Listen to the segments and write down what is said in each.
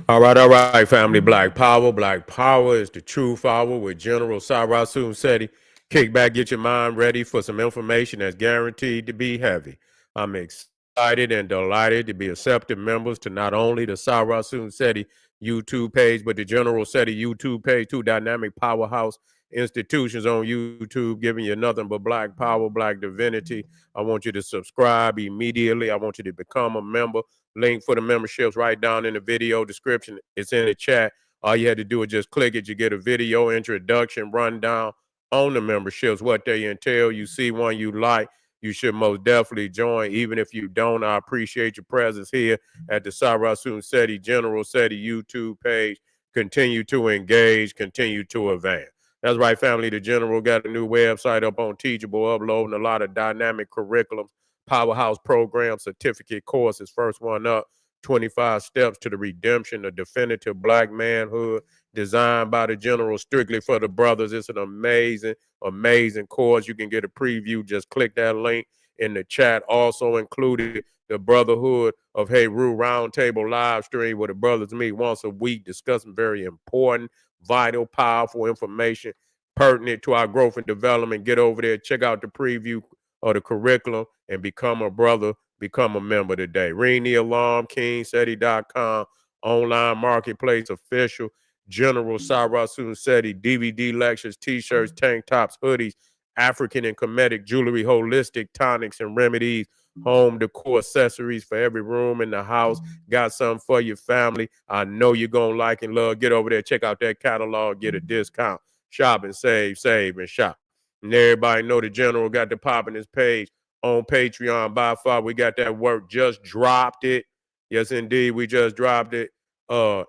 All right, family. Black Power. Black Power is the truth hour with General Sarasun Seti. Kick back, get your mind ready for some information that's guaranteed to be heavy. I'm excited and delighted to be accepted members to not only the Sarasun Seti YouTube page, but the General Seti YouTube page, two dynamic powerhouse institutions on YouTube, giving you nothing but black power, black divinity. I want you to subscribe immediately. I want you to become a member. Link for the memberships right down in the video description. It's in the chat. All you had to do is just click it. You get a video introduction rundown on the memberships, what they entail. You see one you like, you should most definitely join. Even if you don't, I appreciate your presence here at the Sarasun Seti General Seti YouTube page. Continue to engage, continue to advance. That's right, family. The General got a new website up on Teachable, uploading a lot of dynamic curriculums, powerhouse programs, certificate courses. First one up, 25 Steps to the Redemption of Definitive Black Manhood, designed by the General strictly for the brothers. It's an amazing, amazing course. You can get a preview. Just click that link in the chat. Also included the Brotherhood of Heru Roundtable live stream where the brothers meet once a week, discussing very important, vital, powerful information pertinent to our growth and development. Get over there, check out the preview or the curriculum and become a brother, become a member today. Ring the alarm, KingSeti.com, online marketplace official, General Sarasun Seti, DVD lectures, t-shirts, tank tops, hoodies, African and Kemetic jewelry, holistic tonics and remedies, home decor accessories for every room in the house. Got something for your family. I know you're going to like and love. Get over there, check out that catalog, get a discount. Shop and save, save and shop. And everybody know the General got the pop in his page on Patreon. By far, we got that work. Just dropped it. Yes, indeed, we just dropped it.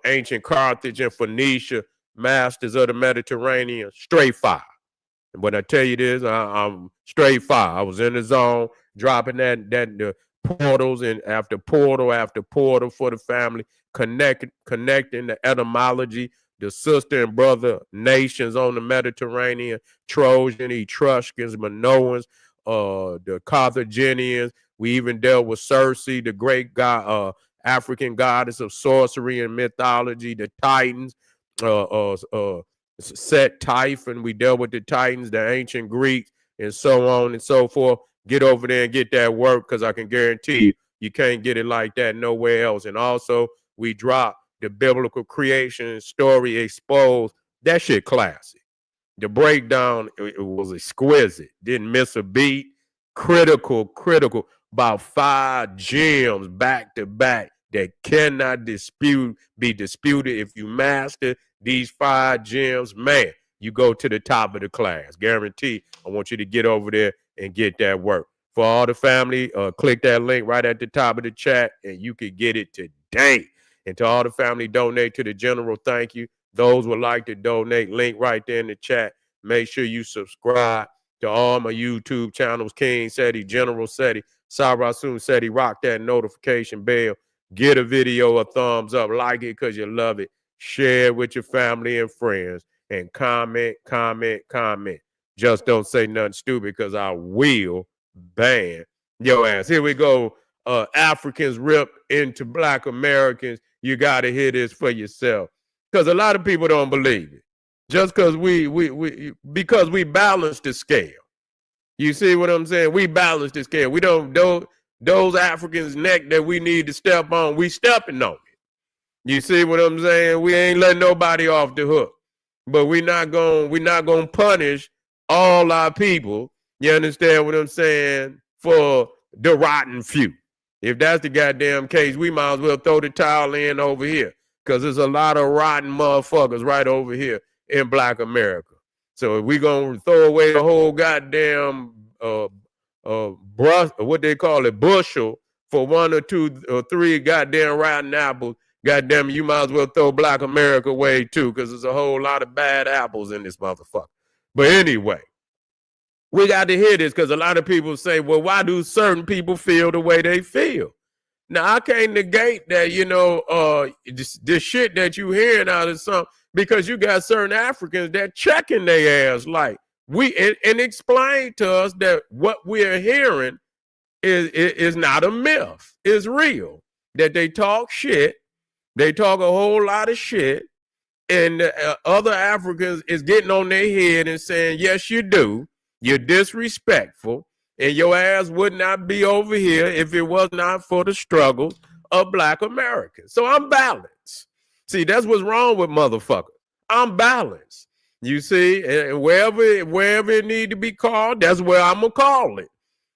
Ancient Carthage and Phoenicia, masters of the Mediterranean, straight fire. And when I tell you this, I'm straight fire. I was in the zone, dropping the portals and after portal for the family, connecting the etymology, the sister and brother nations on the Mediterranean, Trojan, Etruscans, Minoans, the Carthaginians. We even dealt with Circe, the great god, African goddess of sorcery and mythology, the Titans, Set Typhon. We dealt with the Titans, the ancient Greeks, and so on and so forth. Get over there and get that work because I can guarantee you can't get it like that nowhere else. And also, we dropped the biblical creation story exposed. That shit classic. The breakdown, it was exquisite. Didn't miss a beat. Critical. About 5 gems back to back that cannot be disputed. If you master these 5 gems, man, you go to the top of the class. Guarantee. I want you to get over there and get that work. For all the family, click that link right at the top of the chat and you can get it today. And to all the family, donate to the General. Thank you. Those would like to donate, link right there in the chat. Make sure you subscribe to all my YouTube channels, King Seti, General Seti, Sarasun Seti. Rock that notification bell. Get a video a thumbs up. Like it because you love it. Share it with your family and friends. And comment. Just don't say nothing stupid because I will ban your ass. Here we go. Africans ripped into Black Americans. You got to hear this for yourself. Because a lot of people don't believe it. Just because because we balance the scale. You see what I'm saying? We balance the scale. We don't those Africans' neck that we need to step on, we stepping on it. You see what I'm saying? We ain't letting nobody off the hook. But we're not gonna punish all our people. You understand what I'm saying? For the rotten few. If that's the goddamn case, we might as well throw the towel in over here. Because there's a lot of rotten motherfuckers right over here in Black America. So if we're going to throw away the whole goddamn what they call it, bushel for 1 or 2 or 3 goddamn rotten apples, goddamn, you might as well throw Black America away too, because there's a whole lot of bad apples in this motherfucker. But anyway, we got to hear this because a lot of people say, well, why do certain people feel the way they feel? Now, I can't negate that, this shit that you hearing out of some, because you got certain Africans that checking their ass like, and explain to us that what we're hearing is not a myth, it's real. That they talk shit, They talk a whole lot of shit, and other Africans is getting on their head and saying, yes, you do. You're disrespectful, and your ass would not be over here if it was not for the struggles of Black Americans. So I'm balanced. See, that's what's wrong with motherfuckers. I'm balanced. You see, and wherever it need to be called, that's where I'm gonna call it.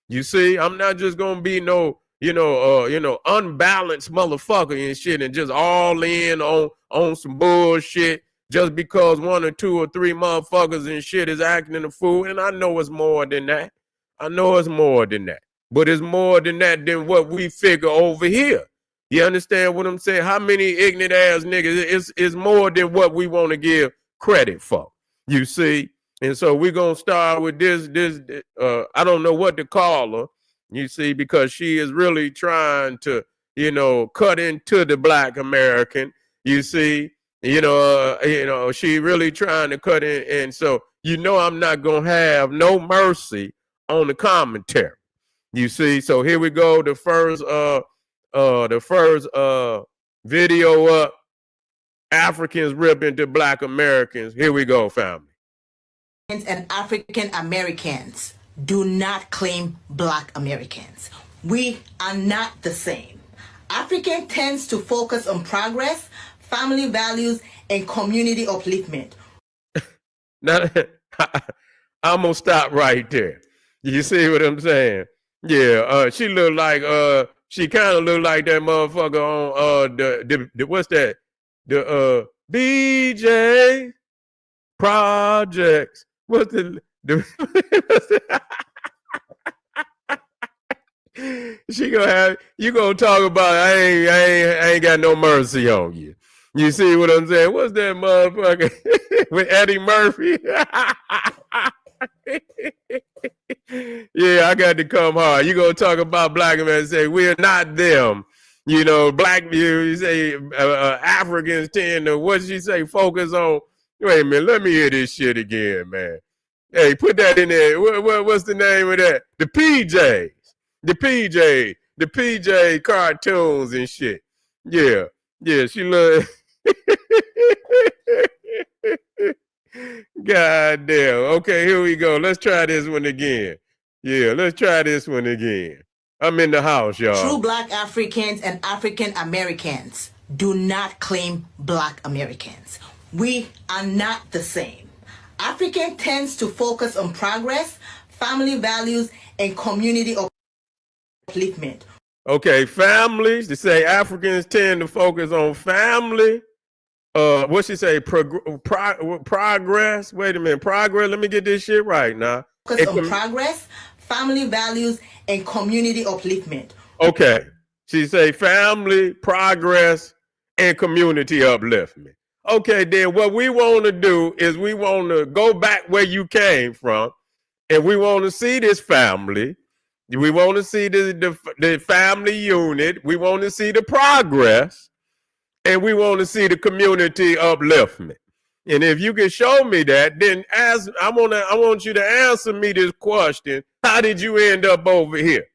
You see, I'm not just gonna be no, unbalanced motherfucker and shit, and just all in on some bullshit just because one or two or three motherfuckers and shit is acting a fool. And I know it's more than that. I know it's more than that. But it's more than that than what we figure over here. You understand what I'm saying? How many ignorant ass niggas is more than what we want to give credit for. You see? And so we're going to start with this, I don't know what to call her, you see, because she is really trying to, cut into the Black American, you see, she really trying to cut in. And so, I'm not going to have no mercy on the commentary, you see. So here we go. The first video up, Africans rip into Black Americans. Here we go, family. And African Americans do not claim Black Americans. We are not the same. African tends to focus on progress, family values, and community upliftment. Now, I'm gonna stop right there. You see what I'm saying? Yeah, she look like she kind of look like that motherfucker on the what's that? The BJ Projects. What's the she gonna have you gonna talk about I ain't got no mercy on you. You see what I'm saying? What's that motherfucker with Eddie Murphy? Yeah, I got to come hard. You gonna talk about Black men and say we're not them. Black people, you say Africans tend to, what she say, focus on. Wait a minute, let me hear this shit again, man. Hey, put that in there. What's the name of that? The PJs. The PJ cartoons and shit. Yeah, she look. God damn. Okay, here we go. Let's try this one again. Yeah, let's try this one again. I'm in the house, y'all. True Black Africans and African Americans do not claim Black Americans. We are not the same. African tends to focus on progress, family values, and community upliftment. Okay, families. They say Africans tend to focus on family. What she say? Progress. Wait a minute. Progress. Let me get this shit right now. Focus on progress, family values, and community upliftment. Okay. She say family, progress, and community upliftment. Okay, then what we want to do is we want to go back where you came from, and we want to see this family. We want to see the family unit. We want to see the progress, and we want to see the community upliftment. And if you can show me that, then I want you to answer me this question: how did you end up over here?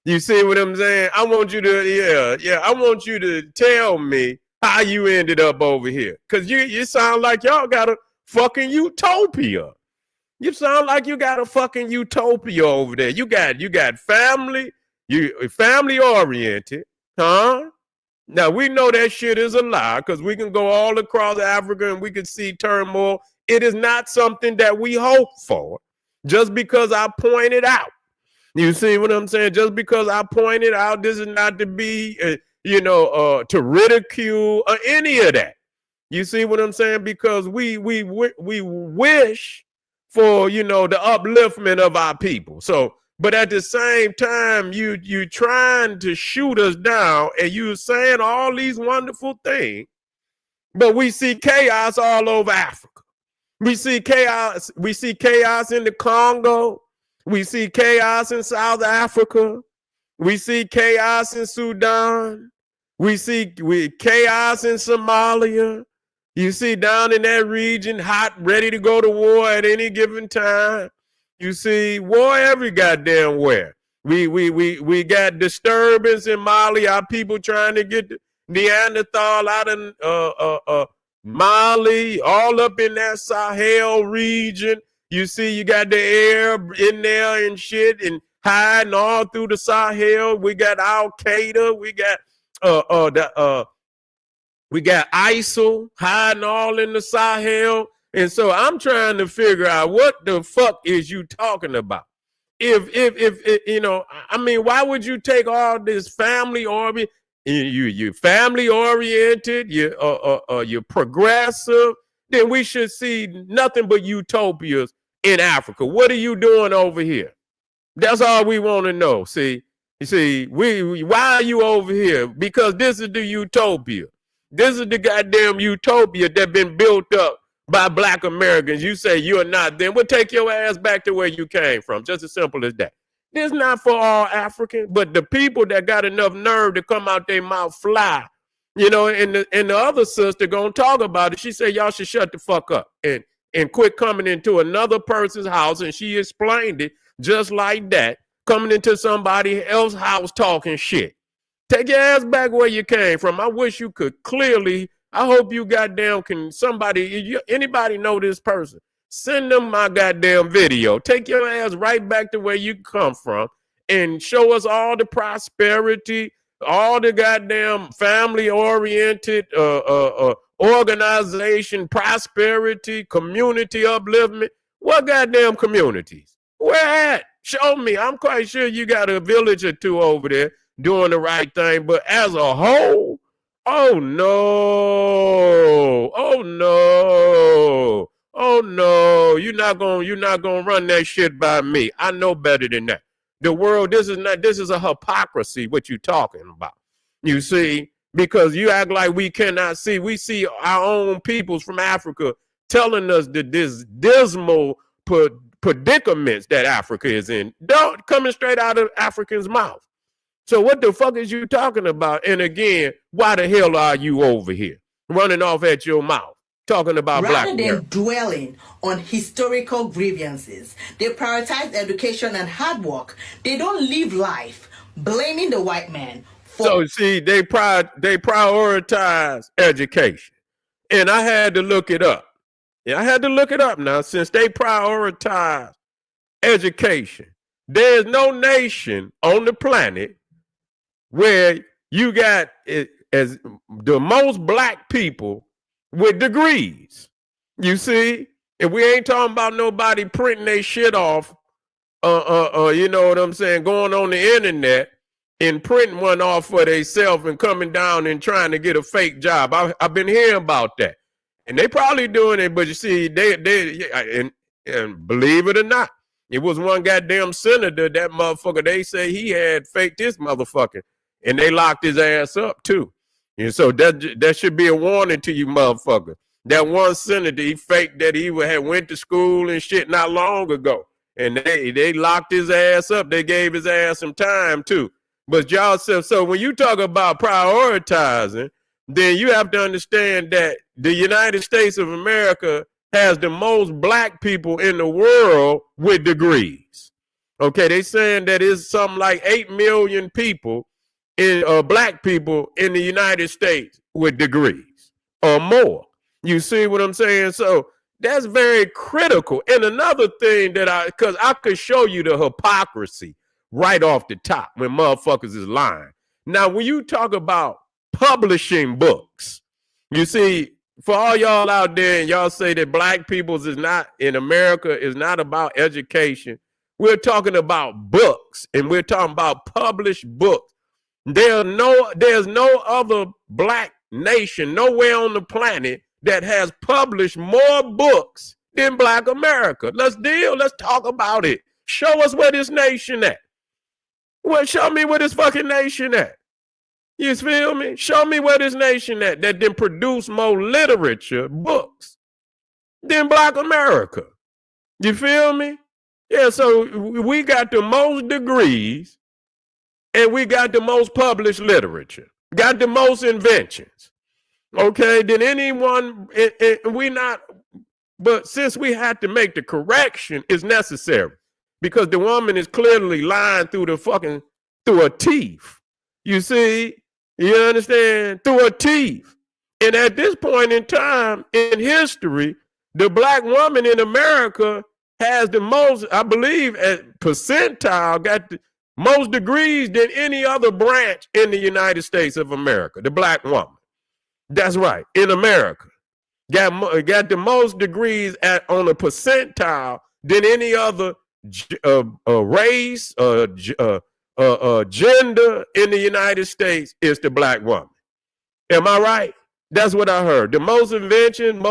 You see what I'm saying? I want you to, I want you to tell me how you ended up over here. Because you sound like y'all got a fucking utopia. You sound like you got a fucking utopia over there. You got family, you family oriented, huh? Now we know that shit is a lie because we can go all across Africa and we can see turmoil. It is not something that we hope for just because I pointed out. You see what I'm saying? Just because I pointed out, this is not to be, to ridicule or any of that. You see what I'm saying? Because we wish for, the upliftment of our people. So, but at the same time, you trying to shoot us down and you saying all these wonderful things, but we see chaos all over Africa. We see chaos. We see chaos in the Congo. We see chaos in South Africa. We see chaos in Sudan. We see chaos in Somalia. You see down in that region, hot, ready to go to war at any given time. You see war every goddamn where. We got disturbance in Mali. Our people trying to get Neanderthal out in Mali, all up in that Sahel region. You see, you got the Arab in there and shit and hiding all through the Sahel. We got Al Qaeda. We got ISIL hiding all in the Sahel. And so I'm trying to figure out what the fuck is you talking about? If you know, I mean, why would you take all this family oriented? You family oriented, you're progressive, then we should see nothing but utopias in Africa. What are you doing over here? That's all we want to know. See, you see, why are you over here? Because this is the utopia. This is the goddamn utopia that been built up by Black Americans. You say you're not, then we'll take your ass back to where you came from. Just as simple as that. This is not for all Africans, but the people that got enough nerve to come out their mouth fly, you know, and the other sister gonna talk about it. She said, y'all should shut the fuck up and quit coming into another person's house. And she explained it just like that, coming into somebody else's house talking shit. Take your ass back where you came from. I wish you could clearly. I hope you goddamn can anybody know this person? Send them my goddamn video. Take your ass right back to where you come from and show us all the prosperity, all the goddamn family-oriented organization, prosperity, community upliftment. What goddamn communities? Where at? Show me. I'm quite sure you got a village or two over there doing the right thing, but as a whole, oh no, you're not gonna run that shit by me. I know better than that. The world, this is a hypocrisy what you talking about. You see, because you act like we cannot see. We see our own peoples from Africa telling us that this dismal predicaments that Africa is in, don't coming straight out of Africans' mouth. So what the fuck is you talking about? And again, why the hell are you over here running off at your mouth talking about Black America? Rather than dwelling on historical grievances, they prioritize education and hard work. They don't live life blaming the white man. So see, they prioritize education. And I had to look it up. Yeah, I had to look it up now. Since they prioritize education, there's no nation on the planet where you got as the most Black people with degrees. You see, and we ain't talking about nobody printing their shit off, you know what I'm saying, going on the internet and printing one off for themselves and coming down and trying to get a fake job. I've been hearing about that, and they probably doing it, but you see, and believe it or not, it was one goddamn senator, that motherfucker, they say he had faked this motherfucker. And they locked his ass up too. And so that should be a warning to you, motherfucker. That one senator, he faked that he had went to school and shit not long ago. And they locked his ass up. They gave his ass some time too. But y'all said, so when you talk about prioritizing, then you have to understand that the United States of America has the most Black people in the world with degrees. Okay, they saying that it's something like 8 million people in Black people in the United States with degrees or more. You see what I'm saying? So that's very critical. And another thing because I could show you the hypocrisy right off the top when motherfuckers is lying. Now, when you talk about publishing books, you see, for all y'all out there and y'all say that Black people's is not in America is not about education. We're talking about books, and we're talking about published books. There's no other Black nation nowhere on the planet that has published more books than Black America. Let's talk about it. Show us where this nation at. Well, show me where this fucking nation at. You feel me? Show me where this nation at that then produce more literature, books, than Black America. You feel me? Yeah, so we got the most degrees and we got the most published literature, got the most inventions. Okay, than anyone, but since we had to make the correction, it's necessary because the woman is clearly lying through her teeth. You see, You understand? Through her teeth. And at this point in time in history, the black woman in America has the most, I believe, at percentile, got the most degrees than any other branch in the United States of America, the black woman. That's right, in America. Got the most degrees on a percentile than any other race, gender in the United States is the black woman. Am I right? That's what I heard. The most invention,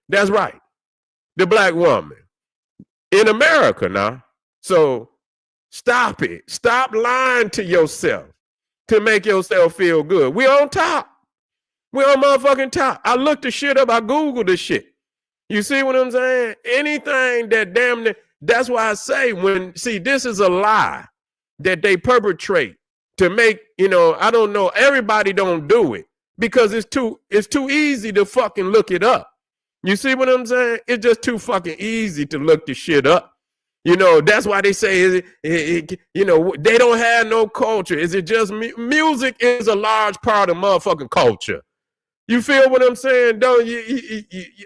that's right. The black woman in America now. So stop it. Stop lying to yourself to make yourself feel good. We're on top. We're on motherfucking top. I looked the shit up. I Googled the shit. You see what I'm saying? Anything that damn near, that's why I say this is a lie that they perpetrate to make, I don't know, everybody don't do it because it's too easy to fucking look it up. You see what I'm saying? It's just too fucking easy to look the shit up. That's why they say, they don't have no culture. Is it just music is a large part of motherfucking culture. You feel what I'm saying? Don't you,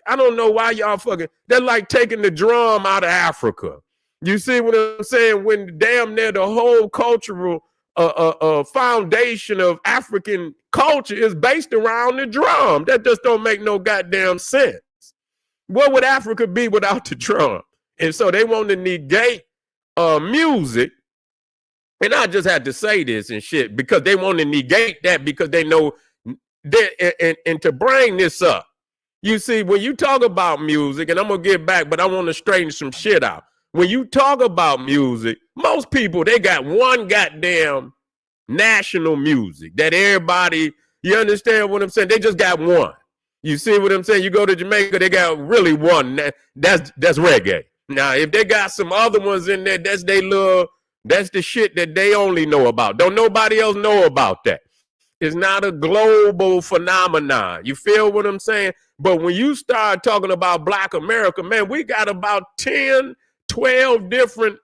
I don't know why y'all fucking, they're like taking the drum out of Africa. You see what I'm saying? When damn near the whole cultural foundation of African culture is based around the drum. That just don't make no goddamn sense. What would Africa be without the drum? And so they want to negate music. And I just had to say this and shit because they want to negate that because they know and to bring this up. You see, when you talk about music, and I'm going to get back, but I want to straighten some shit out. When you talk about music, most people, they got one goddamn national music that everybody, you understand what I'm saying? They just got one. You see what I'm saying? You go to Jamaica, they got really one. That's reggae. Now, if they got some other ones in there, that's the shit that they only know about. Don't nobody else know about that. It's not a global phenomenon. You feel what I'm saying? But when you start talking about Black America, man, we got about 10, 12 different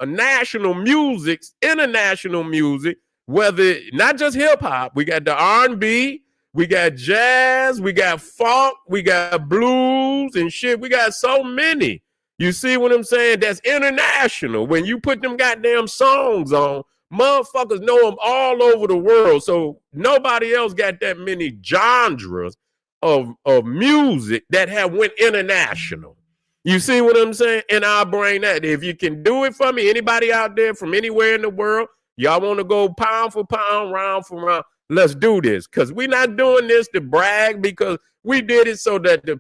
national musics, international music, whether not just hip hop. We got the R&B, we got jazz, we got funk, we got blues and shit. We got so many. You see what I'm saying? That's international. When you put them goddamn songs on, motherfuckers know them all over the world. So nobody else got that many genres of music that have went international. You see what I'm saying? And I'll bring that. If you can do it for me, anybody out there from anywhere in the world, y'all want to go pound for pound, round for round, let's do this. Because we're not doing this to brag, because we did it so that the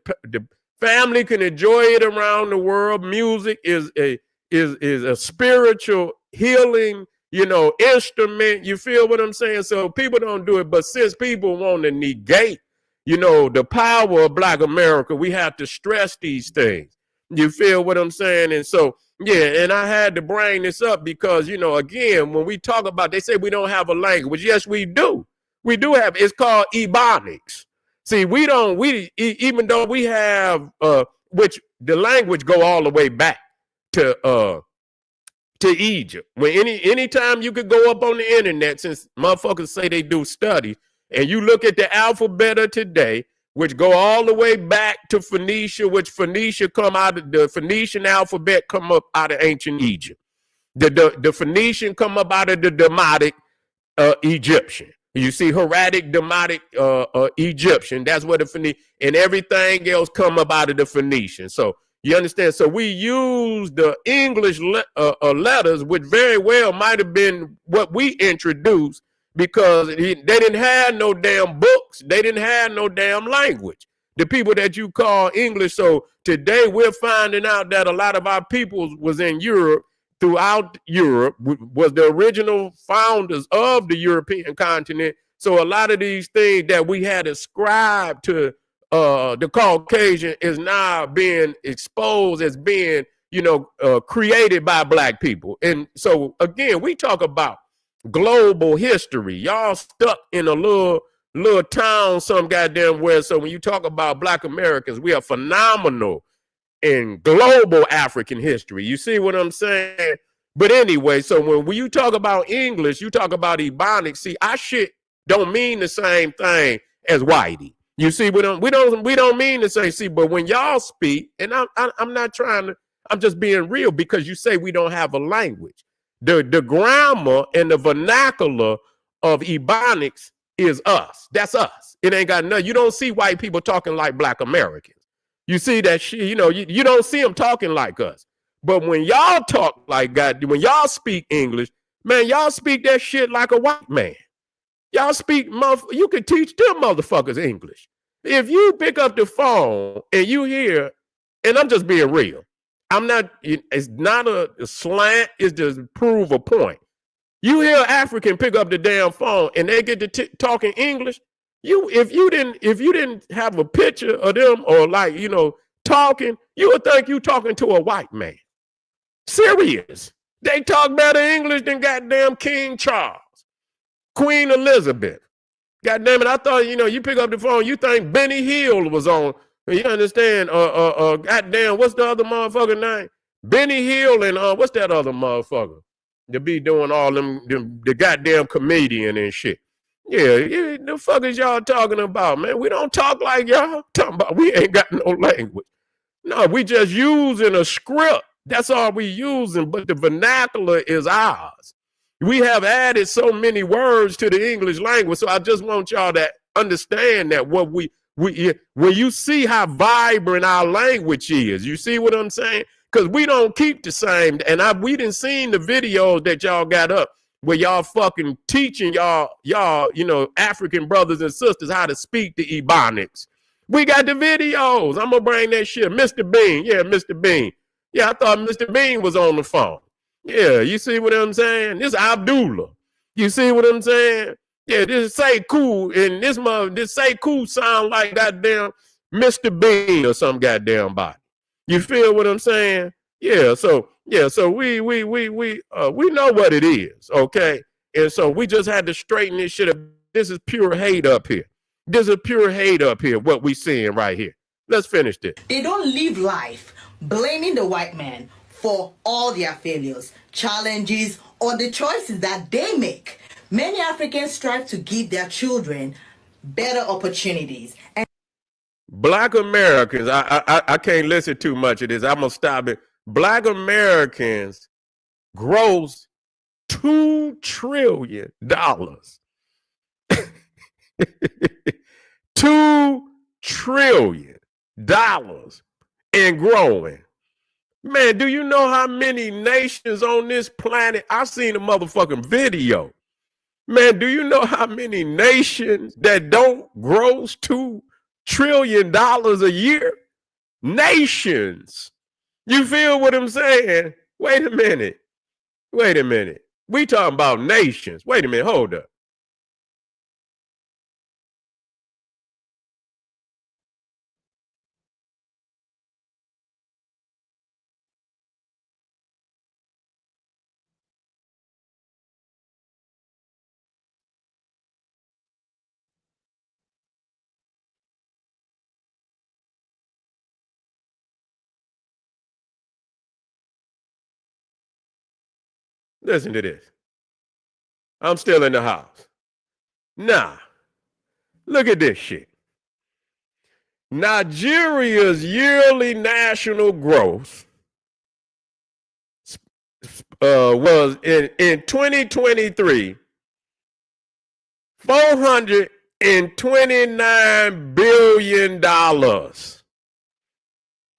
family can enjoy it around the world. Music is a spiritual healing, instrument. You feel what I'm saying? So people don't do it. But since people want to negate, the power of Black America, we have to stress these things. You feel what I'm saying? And so, yeah, and I had to bring this up because, again, when we talk about, they say we don't have a language. Yes, we do. We do have, it's called Ebonics. See, even though we have, which the language go all the way back to Egypt. When anytime you could go up on the internet, since motherfuckers say they do studies, and you look at the alphabet of today, which go all the way back to Phoenicia, which Phoenicia come out of the Phoenician alphabet, come up out of ancient Egypt. The Phoenician come up out of the Demotic Egyptian. You see hieratic, Demotic Egyptian. That's where the Phoenician, and everything else come up out of the Phoenician. So you understand? So we use the English letters, which very well might have been what we introduced, because they didn't have no damn books. They didn't have no damn language. The people that you call English. So today we're finding out that a lot of our peoples was in Europe, throughout Europe, was the original founders of the European continent. So a lot of these things that we had ascribed to the Caucasian is now being exposed as being, created by Black people. And so, again, we talk about global history. Y'all stuck in a little town some goddamn where. So when you talk about Black Americans, we are phenomenal in global African history. You see what I'm saying? But anyway, so when you talk about English, you talk about Ebonics. See, our shit don't mean the same thing as whitey. You see, we don't mean the same. See, but when y'all speak, and I'm not trying to, I'm just being real, because you say we don't have a language. The grammar and the vernacular of Ebonics is us. That's us. It ain't got nothing. You don't see white people talking like Black Americans. You see that shit, you don't see them talking like us. But when y'all talk like God, when y'all speak English, man, y'all speak that shit like a white man. Y'all speak, you can teach them motherfuckers English. If you pick up the phone and you hear, and I'm just being real, it's not a slant, it's just prove a point. You hear an African pick up the damn phone and they get to talking English. If you didn't have a picture of them or talking, you would think you talking to a white man. Serious. They talk better English than goddamn King Charles, Queen Elizabeth. God damn it, I thought, you pick up the phone, you think Benny Hill was on. You understand? Goddamn, what's the other motherfucker name? Benny Hill and what's that other motherfucker? To be doing all the goddamn comedian and shit. Yeah, the fuck is y'all talking about, man? We don't talk like y'all talking about. We ain't got no language. No, we just using a script. That's all we using, but the vernacular is ours. We have added so many words to the English language, so I just want y'all to understand that when you see how vibrant our language is, you see what I'm saying? Because we don't keep the same, and we didn't seen the videos that y'all got up where y'all fucking teaching y'all, African brothers and sisters how to speak the Ebonics. We got the videos. I'm gonna bring that shit. Mr. Bean, yeah, Mr. Bean. Yeah, I thought Mr. Bean was on the phone. Yeah, you see what I'm saying? This Abdullah. You see what I'm saying? Yeah, this say cool, and this say cool sound like goddamn Mr. Bean or some goddamn body. You feel what I'm saying? Yeah, so we know what it is, okay? And so we just had to straighten this shit up. This is pure hate up here. This is pure hate up here, what we seeing right here. Let's finish this. They don't live life blaming the white man for all their failures, challenges, or the choices that they make. Many Africans strive to give their children better opportunities. And Black Americans, I can't listen too much of this. I'm going to stop it. Black Americans gross $2 trillion. $2 trillion and growing. Man, do you know how many nations on this planet? I've seen a motherfucking video. Man, do you know how many nations that don't gross $2 trillion a year? Nations. You feel what I'm saying? Wait a minute. We talking about nations. Wait a minute, hold up. Listen to this. I'm still in the house. Nah, look at this shit. Nigeria's yearly national growth was in 2023 $429 billion.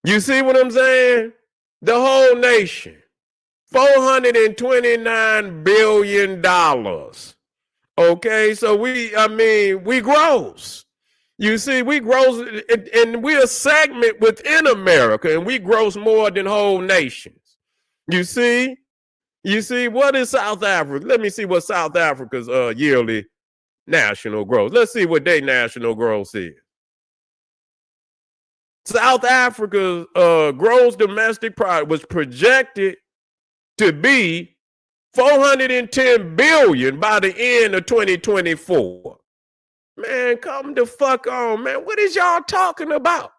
You see what I'm saying? The whole nation. $429 billion. Okay, so we gross. You see, we gross, and we're a segment within America, and we gross more than whole nations. You see, what is South Africa? Let me see what South Africa's yearly national growth. Let's see what their national growth is. South Africa's gross domestic product was projected to be 410 billion by the end of 2024. Man, come the fuck on, man. What is y'all talking about?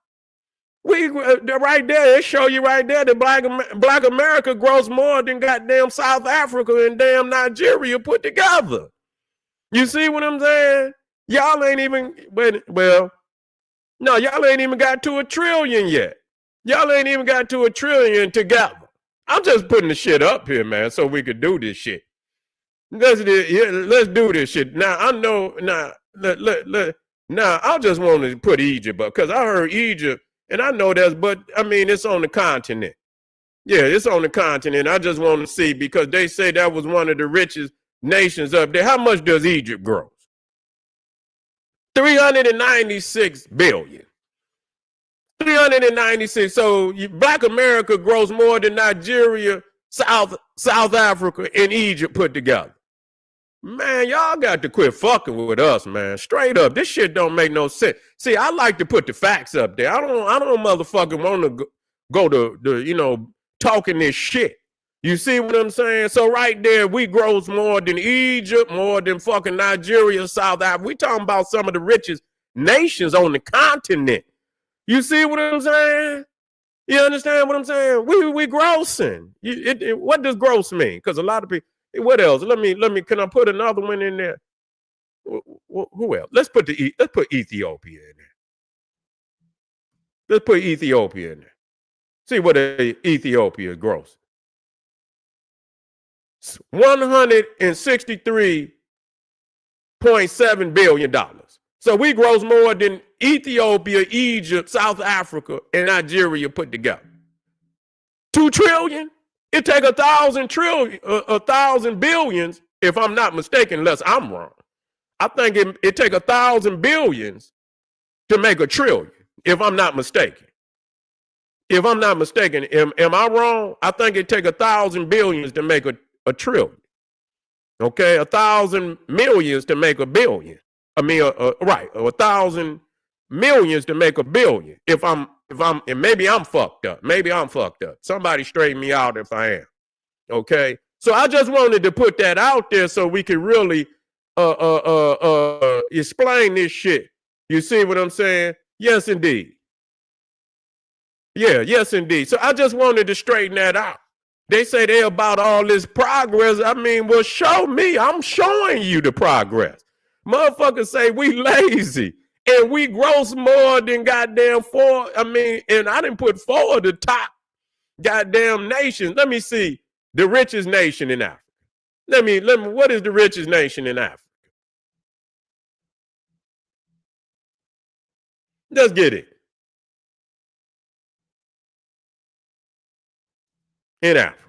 We right there, it show you right there that Black America grows more than goddamn South Africa and damn Nigeria put together. You see what I'm saying? Y'all ain't even, well, no, y'all ain't even got to $1 trillion yet. Y'all ain't even got to $1 trillion together. I'm just putting the shit up here, man, so we could do this shit. Let's do this shit. Now, I know, now, I just want to put Egypt up because I heard Egypt, and I know that's, but I mean, it's on the continent. Yeah, it's on the continent. I just want to see because they say that was one of the richest nations up there. How much does Egypt grow? 396 billion. 396. So Black America grows more than Nigeria, South Africa, and Egypt put together. Man, y'all got to quit fucking with us, man. Straight up. This shit don't make no sense. See, I like to put the facts up there. I don't motherfucking want to go to talking this shit. You see what I'm saying? So right there, we grows more than Egypt, more than fucking Nigeria, South Africa. We talking about some of the richest nations on the continent. You see what I'm saying? You understand what I'm saying? We grossing. What does gross mean? Because a lot of people. What else? Let me. Can I put another one in there? Who else? Let's put Ethiopia in there. Let's put Ethiopia in there. See what Ethiopia gross. $163.7 billion. So we gross more than Ethiopia, Egypt, South Africa, and Nigeria put together. 2 trillion? It take 1,000 billions, if I'm not mistaken, unless I'm wrong. I think it take 1,000 billions to make a trillion, if I'm not mistaken. If I'm not mistaken, am I wrong? I think it take 1,000 billions to make a trillion. Okay, 1,000 millions to make a billion. I mean, right, 1,000 millions to make a billion. And maybe I'm fucked up. Maybe I'm fucked up. Somebody straighten me out if I am. Okay, so I just wanted to put that out there so we could really explain this shit. You see what I'm saying? Yes, indeed. Yeah, yes, indeed. So I just wanted to straighten that out. They say they about all this progress. I mean, well, show me. I'm showing you the progress. Motherfuckers say we lazy and we gross more than goddamn four. I mean, and I didn't put 4 of the top goddamn nations. Let me see the richest nation in Africa. Let me. What is the richest nation in Africa? Let's get it. In Africa.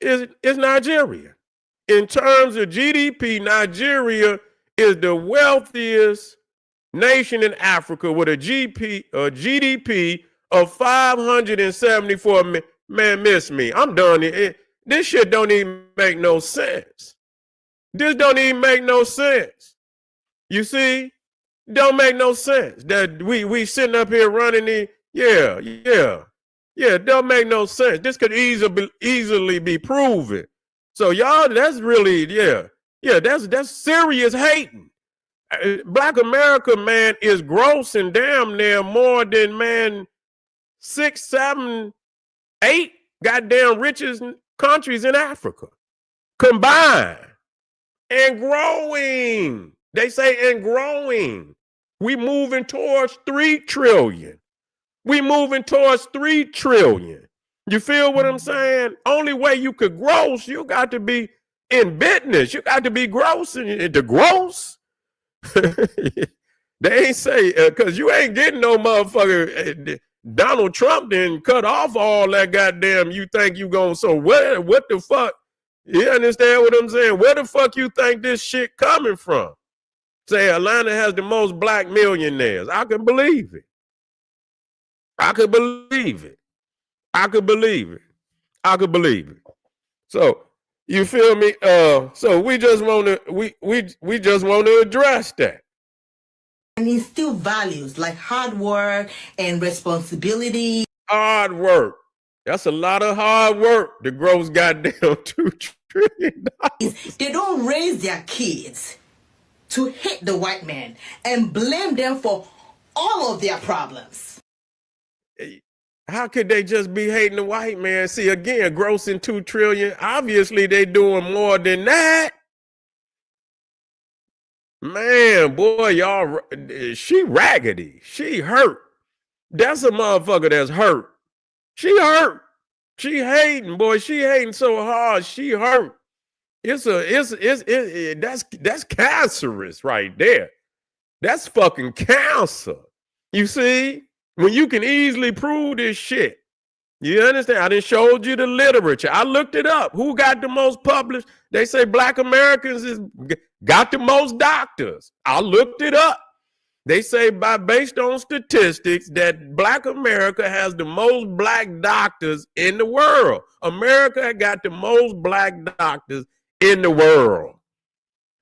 Is Nigeria. In terms of GDP, Nigeria is the wealthiest nation in Africa with a GDP of 574 million. Man, miss me. I'm done. This shit don't even make no sense. This don't even make no sense. You see? Don't make no sense that we sitting up here running the it don't make no sense. This could easily be proven. So y'all, that's really that's serious hating. Black America, man, is grossing damn near more than, man, 6, 7, 8 goddamn richest countries in Africa combined and growing. They say and growing. We moving towards 3 trillion. We moving towards 3 trillion. You feel what I'm saying? Only way you could gross, you got to be in business. You got to be grossing. The gross. They ain't say, because you ain't getting no motherfucker. Donald Trump didn't cut off all that goddamn. You think you going, so what the fuck? You understand what I'm saying? Where the fuck you think this shit coming from? Say Atlanta has the most black millionaires. I can believe it. I could believe it. I could believe it. I could believe it. So you feel me? So we just want to we just want to address that. And instill values like hard work and responsibility. Hard work. That's a lot of hard work to gross goddamn $2 trillion. They don't raise their kids to hate the white man and blame them for all of their problems. How could they just be hating the white man? See, again, grossing $2 trillion. Obviously, they doing more than that. Man, boy, y'all, she raggedy. She hurt. That's a motherfucker that's hurt. She hurt. She hating, boy. She hating so hard. She hurt. That's cancerous right there. That's fucking cancer. You see, when you can easily prove this shit. You understand? I done showed you the literature. I looked it up. Who got the most published? They say Black Americans got the most doctors. I looked it up. They say based on statistics that Black America has the most Black doctors in the world. America got the most Black doctors in the world.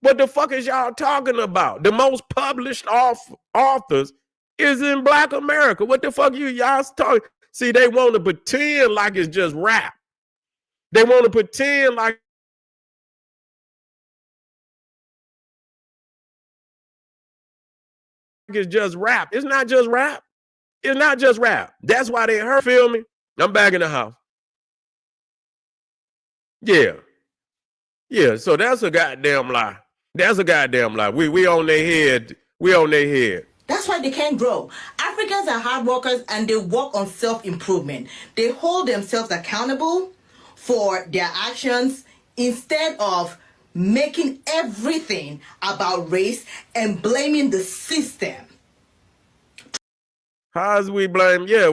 What the fuck is y'all talking about? The most published authors is in Black America. What the fuck y'all talking? See, they want to pretend like it's just rap. They want to pretend like it's just rap. It's not just rap. It's not just rap. That's why they hurt. Feel me? I'm back in the house. Yeah. Yeah, so that's a goddamn lie. That's a goddamn lie. We on their head. We on their head. That's why they can't grow. Africans are hard workers and they work on self-improvement. They hold themselves accountable for their actions instead of making everything about race and blaming the system. How's we blame? Yeah.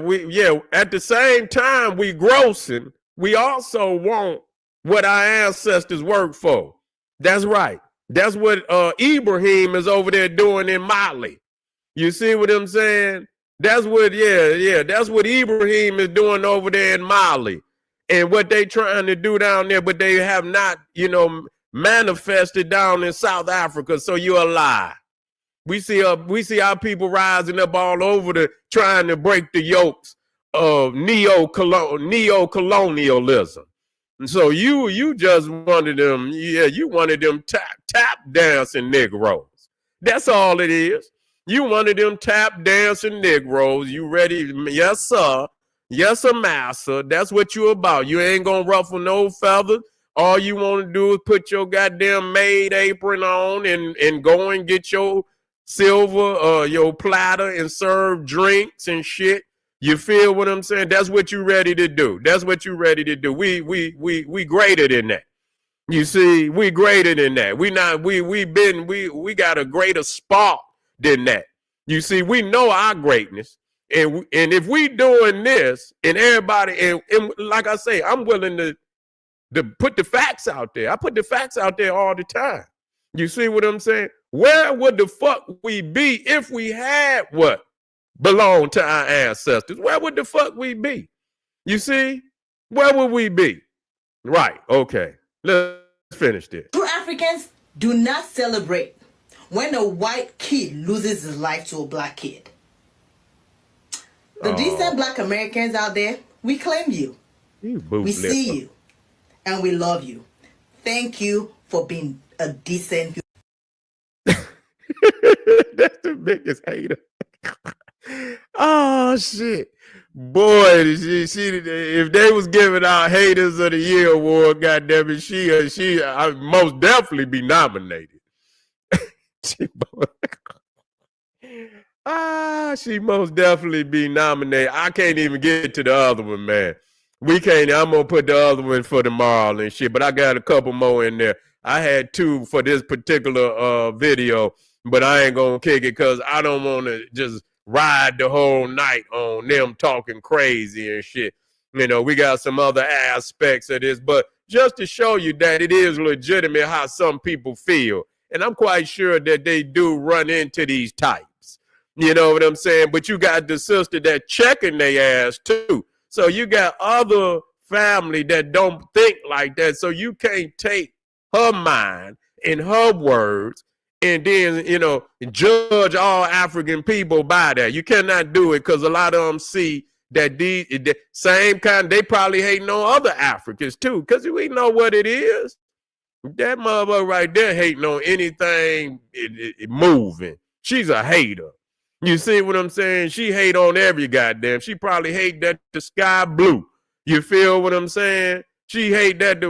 At the same time we grossing, we also want what our ancestors worked for. That's right. That's what Ibrahim is over there doing in Mali. You see what I'm saying? That's what, that's what Ibrahim is doing over there in Mali. And what they trying to do down there, but they have not, manifested down in South Africa. So you're a lie. We see our people rising up all over trying to break the yokes of neo-colonialism. And so you just wanted them, you wanted them tap dancing Negroes. That's all it is. You wanted them tap dancing Negroes. You ready? Yes, sir. Yes, sir, master. That's what you about. You ain't gonna ruffle no feathers. All you want to do is put your goddamn maid apron on and go and get your silver, your platter and serve drinks and shit. You feel what I'm saying? That's what you ready to do. That's what you ready to do. We greater than that. You see, we greater than that. We got a greater spark than that. You see, we know our greatness. And if we doing this and everybody, and like I say, I'm willing to put the facts out there. I put the facts out there all the time. You see what I'm saying? Where would the fuck we be if we had what belonged to our ancestors? Where would the fuck we be? You see? Where would we be? Right. Okay. Let's finish this. True Africans do not celebrate when a white kid loses his life to a Black kid. The decent Black Americans out there, we claim you. We see you. And we love you. Thank you for being a decent. That's the biggest hater. Oh shit, boy! If they was giving out Haters of the Year award, goddamn it, she I most definitely be nominated. She most definitely be nominated. I can't even get to the other one, man. We can't. I'm gonna put the other one for tomorrow and shit. But I got a couple more in there. I had 2 for this particular video, but I ain't gonna kick it because I don't want to just ride the whole night on them talking crazy and shit. We got some other aspects of this, but just to show you that it is legitimate how some people feel, and I'm quite sure that they do run into these types. You know what I'm saying? But you got the sister that checking their ass too. So you got other family that don't think like that. So you can't take her mind and her words and then, judge all African people by that. You cannot do it because a lot of them see that the same kind, they probably hating on other Africans too, because we know what it is. That motherfucker right there hating on anything moving. She's a hater. You see what I'm saying? She hate on every goddamn. She probably hate that the sky blue. You feel what I'm saying? She hate that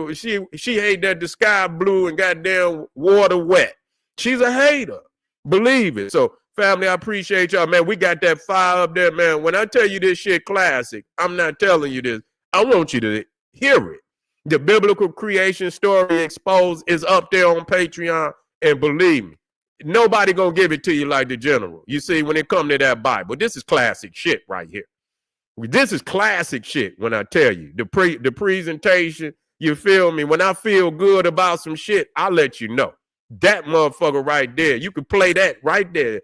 she hate that the sky blue and goddamn water wet. She's a hater. Believe it. So family, I appreciate y'all, man. We got that fire up there, man. When I tell you this shit classic, I'm not telling you this. I want you to hear it. The biblical creation story exposed is up there on Patreon, and believe me, nobody gonna give it to you like the general. You see, when it come to that Bible, this is classic shit right here. This is classic shit when I tell you. The presentation, you feel me? When I feel good about some shit, I'll let you know. That motherfucker right there, you can play that right there.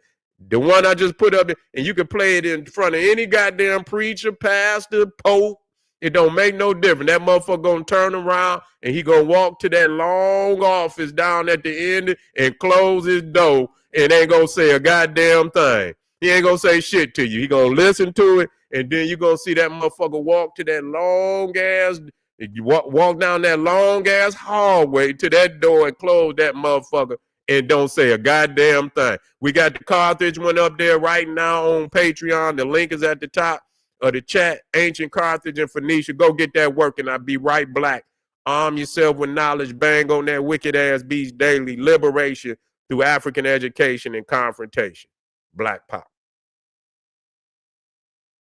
The one I just put up, and you can play it in front of any goddamn preacher, pastor, pope. It don't make no difference. That motherfucker gonna turn around and he gonna walk to that long office down at the end and close his door and ain't gonna say a goddamn thing. He ain't gonna say shit to you. He gonna listen to it, and then you gonna see that motherfucker walk to that long ass, you walk down that long ass hallway to that door and close that motherfucker and don't say a goddamn thing. We got the Carthage one up there right now on Patreon. The link is at the top of the chat. Ancient Carthage and Phoenicia. Go get that work, and I'll be right black. Arm yourself with knowledge. Bang on that wicked ass beast daily. Liberation through African education and confrontation. Black power.